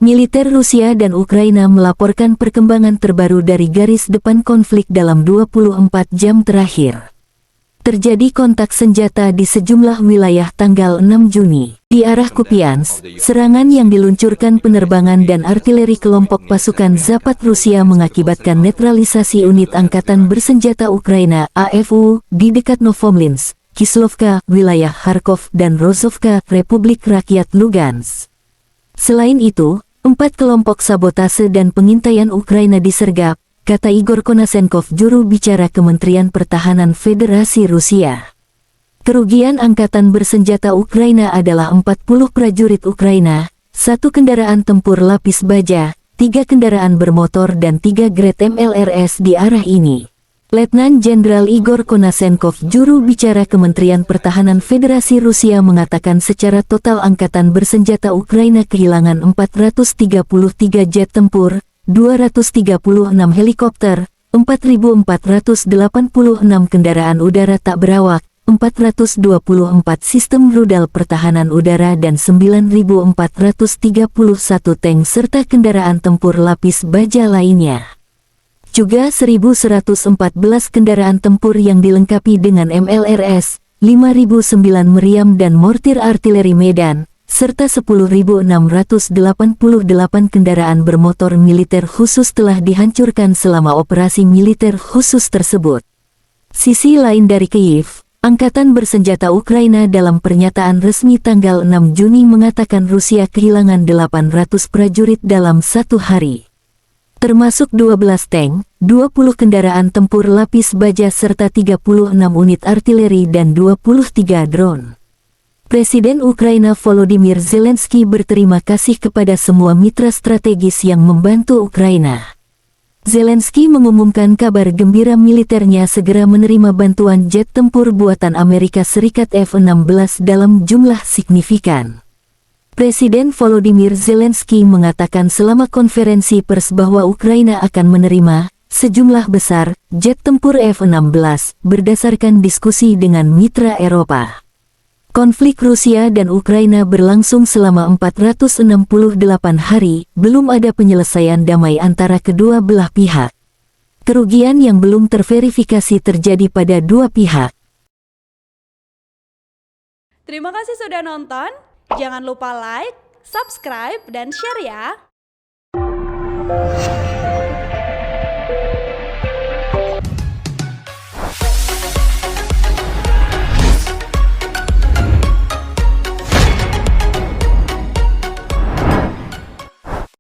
Militer Rusia dan Ukraina melaporkan perkembangan terbaru dari garis depan konflik dalam 24 jam terakhir. Terjadi kontak senjata di sejumlah wilayah tanggal 6 Juni. Di arah Kupiansk, serangan yang diluncurkan penerbangan dan artileri kelompok pasukan Zapad Rusia mengakibatkan netralisasi unit angkatan bersenjata Ukraina (AFU) di dekat Novomlinsk, Kislovka, wilayah Kharkov, dan Rozovka, Republik Rakyat Lugansk. Selain itu, 4 kelompok sabotase dan pengintaian Ukraina disergap, kata Igor Konasenkov, juru bicara Kementerian Pertahanan Federasi Rusia. Kerugian angkatan bersenjata Ukraina adalah 40 prajurit Ukraina, 1 kendaraan tempur lapis baja, 3 kendaraan bermotor dan 3 Grad MLRS di arah ini. Letnan Jenderal Igor Konasenkov, juru bicara Kementerian Pertahanan Federasi Rusia, mengatakan secara total angkatan bersenjata Ukraina kehilangan 433 jet tempur, 236 helikopter, 4.486 kendaraan udara tak berawak, 424 sistem rudal pertahanan udara dan 9.431 tank serta kendaraan tempur lapis baja lainnya. Juga 1.114 kendaraan tempur yang dilengkapi dengan MLRS, 5.009 meriam dan mortir artileri medan, serta 10.688 kendaraan bermotor militer khusus telah dihancurkan selama operasi militer khusus tersebut. Sisi lain dari Kyiv, Angkatan Bersenjata Ukraina dalam pernyataan resmi tanggal 6 Juni mengatakan Rusia kehilangan 800 prajurit dalam satu hari, termasuk 12 tank, 20 kendaraan tempur lapis baja serta 36 unit artileri dan 23 drone. Presiden Ukraina Volodymyr Zelensky berterima kasih kepada semua mitra strategis yang membantu Ukraina. Zelensky mengumumkan kabar gembira militernya segera menerima bantuan jet tempur buatan Amerika Serikat F-16 dalam jumlah signifikan. Presiden Volodymyr Zelensky mengatakan selama konferensi pers bahwa Ukraina akan menerima sejumlah besar jet tempur F-16 berdasarkan diskusi dengan mitra Eropa. Konflik Rusia dan Ukraina berlangsung selama 468 hari, belum ada penyelesaian damai antara kedua belah pihak. Kerugian yang belum terverifikasi terjadi pada dua pihak. Terima kasih sudah nonton. Jangan lupa like, subscribe, dan share ya!